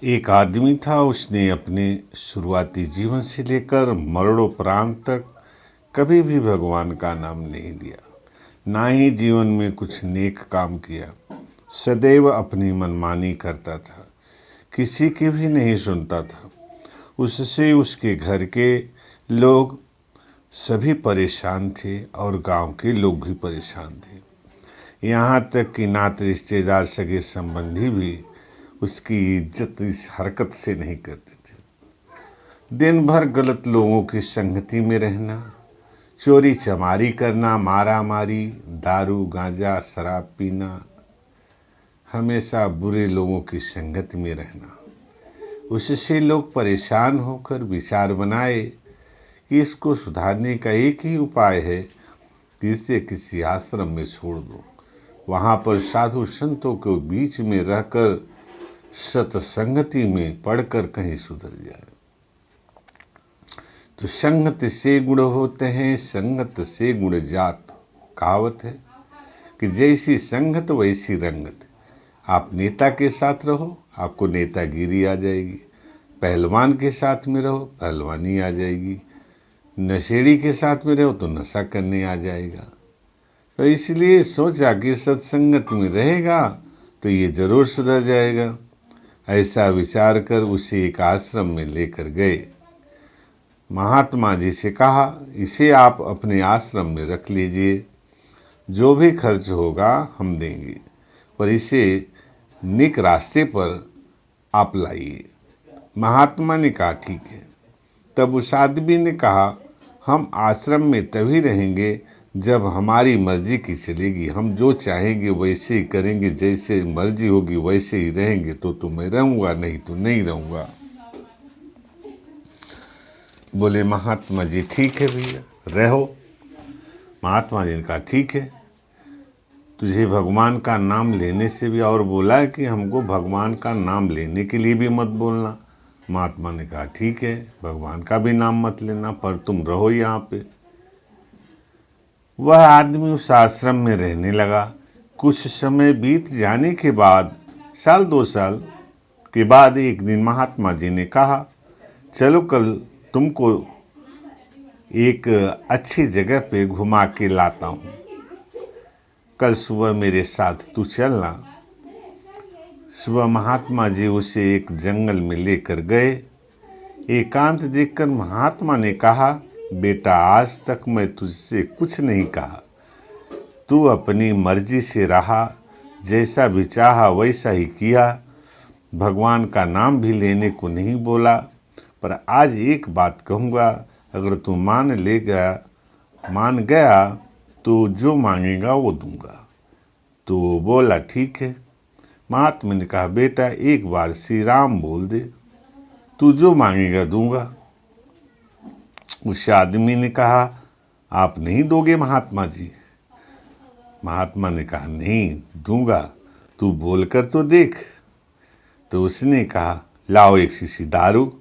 एक आदमी था। उसने अपने शुरुआती जीवन से लेकर मरणोपरांत तक कभी भी भगवान का नाम नहीं लिया, ना ही जीवन में कुछ नेक काम किया। सदैव अपनी मनमानी करता था, किसी की भी नहीं सुनता था। उससे उसके घर के लोग सभी परेशान थे और गांव के लोग भी परेशान थे। यहाँ तक कि नात रिश्तेदार सगे संबंधी भी उसकी इज्जत इस हरकत से नहीं करते थे। दिन भर गलत लोगों की संगति में रहना, चोरी चमारी करना, मारा मारी, दारू गांजा शराब पीना, हमेशा बुरे लोगों की संगत में रहना। उससे लोग परेशान होकर विचार बनाए कि इसको सुधारने का एक ही उपाय है कि इसे किसी आश्रम में छोड़ दो। वहाँ पर साधु संतों के बीच में रहकर सत्संगति में पढ़कर कहीं सुधर जाए। तो संगत से गुण होते हैं, संगत से गुण जात। कहावत है कि जैसी संगत वैसी रंगत। आप नेता के साथ रहो, आपको नेतागिरी आ जाएगी। पहलवान के साथ में रहो, पहलवानी आ जाएगी। नशेड़ी के साथ में रहो तो नशा करने आ जाएगा। तो इसलिए सोचा कि सत्संगत में रहेगा तो ये जरूर सुधर जाएगा। ऐसा विचार कर उसे एक आश्रम में लेकर गए। महात्मा जी से कहा, इसे आप अपने आश्रम में रख लीजिए, जो भी खर्च होगा हम देंगे, पर इसे नेक रास्ते पर आप लाइए। महात्मा ने कहा ठीक है। तब उस आदमी ने कहा, हम आश्रम में तभी रहेंगे जब हमारी मर्जी की चलेगी। हम जो चाहेंगे वैसे ही करेंगे, जैसे मर्जी होगी वैसे ही रहेंगे। तो मैं रहूँगा, नहीं तो नहीं रहूँगा। बोले महात्मा जी ठीक है भैया, रहो। महात्मा जी ने कहा ठीक है, तुझे भगवान का नाम लेने से भी, और बोला है कि हमको भगवान का नाम लेने के लिए भी मत बोलना। महात्मा ने कहा ठीक है, भगवान का भी नाम मत लेना, पर तुम रहो यहाँ पे। वह आदमी उस आश्रम में रहने लगा। कुछ समय बीत जाने के बाद, साल 2 साल के बाद, एक दिन महात्मा जी ने कहा, चलो कल तुमको एक अच्छी जगह पे घुमा के लाता हूँ, कल सुबह मेरे साथ तू चलना। सुबह महात्मा जी उसे एक जंगल में लेकर गए। एकांत देखकर महात्मा ने कहा, बेटा आज तक मैं तुझसे कुछ नहीं कहा, तू अपनी मर्जी से रहा, जैसा भी चाहा वैसा ही किया, भगवान का नाम भी लेने को नहीं बोला। पर आज एक बात कहूँगा, अगर तू मान गया तो जो मांगेगा वो दूंगा। तो वो बोला ठीक है। महात्मा ने कहा, बेटा एक बार श्री राम बोल दे, तू जो मांगेगा दूंगा। उस आदमी ने कहा, आप नहीं दोगे महात्मा जी? महात्मा ने कहा, नहीं दूंगा, तू बोलकर तो देख। तो उसने कहा, लाओ 1 शीशी दारू।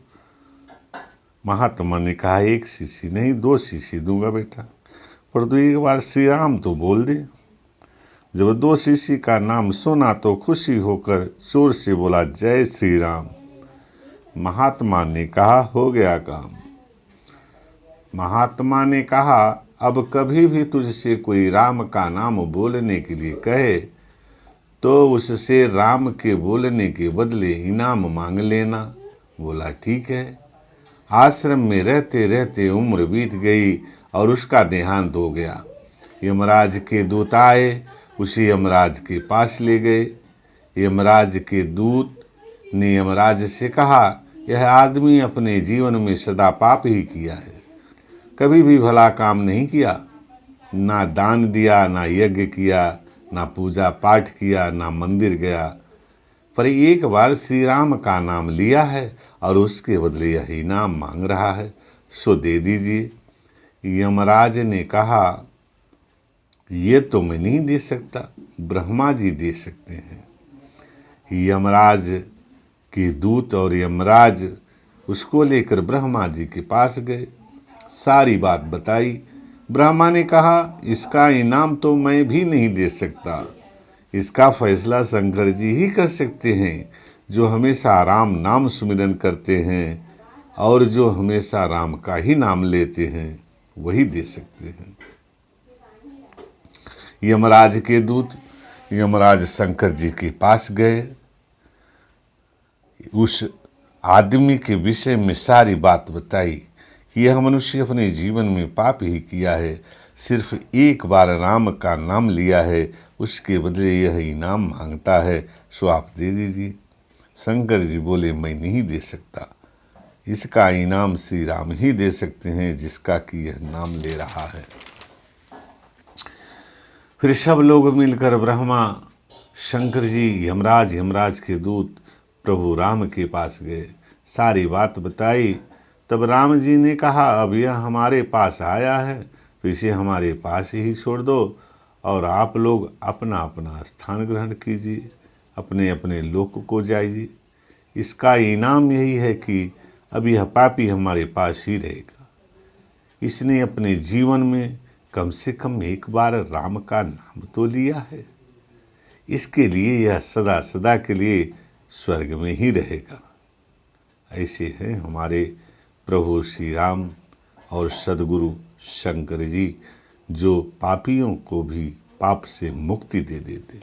महात्मा ने कहा, 1 शीशी नहीं 2 शीशी दूंगा बेटा, पर तू एक बार श्री राम तो बोल दे। जब 2 शीशी का नाम सुना तो खुशी होकर जोर से बोला, जय श्री राम। महात्मा ने कहा, हो गया काम। महात्मा ने कहा, अब कभी भी तुझसे कोई राम का नाम बोलने के लिए कहे तो उससे राम के बोलने के बदले इनाम मांग लेना। बोला ठीक है। आश्रम में रहते रहते उम्र बीत गई और उसका देहांत हो गया। यमराज के दूत आए, उसे यमराज के पास ले गए। यमराज के दूत ने यमराज से कहा, यह आदमी अपने जीवन में सदा पाप ही किया है, कभी भी भला काम नहीं किया, ना दान दिया, ना यज्ञ किया, ना पूजा पाठ किया, ना मंदिर गया, पर एक बार श्री राम का नाम लिया है और उसके बदले यह इनाम मांग रहा है, सो दे दीजिए। यमराज ने कहा, ये तो मैं नहीं दे सकता, ब्रह्मा जी दे सकते हैं। यमराज के दूत और यमराज उसको लेकर ब्रह्मा जी के पास गए, सारी बात बताई। ब्रह्मा ने कहा, इसका इनाम तो मैं भी नहीं दे सकता, इसका फैसला शंकर जी ही कर सकते हैं। जो हमेशा राम नाम सुमिरन करते हैं और जो हमेशा राम का ही नाम लेते हैं वही दे सकते हैं। यमराज के दूत यमराज शंकर जी के पास गए, उस आदमी के विषय में सारी बात बताई कि यह मनुष्य अपने जीवन में पाप ही किया है, सिर्फ एक बार राम का नाम लिया है, उसके बदले यह इनाम मांगता है, सो आप दे दीजिए। शंकर जी बोले, मैं नहीं दे सकता, इसका इनाम श्री राम ही दे सकते हैं जिसका कि यह नाम ले रहा है। फिर सब लोग मिलकर ब्रह्मा, शंकर जी, यमराज के दूत प्रभु राम के पास गए, सारी बात बताई। तब राम जी ने कहा, अब यह हमारे पास आया है तो इसे हमारे पास ही छोड़ दो और आप लोग अपना अपना स्थान ग्रहण कीजिए, अपने अपने लोक को जाइए। इसका इनाम यही है कि अब यह पापी हमारे पास ही रहेगा। इसने अपने जीवन में कम से कम एक बार राम का नाम तो लिया है, इसके लिए यह सदा सदा के लिए स्वर्ग में ही रहेगा। ऐसे हैं हमारे प्रभु श्री राम और सद्गुरु शंकर जी, जो पापियों को भी पाप से मुक्ति दे देते।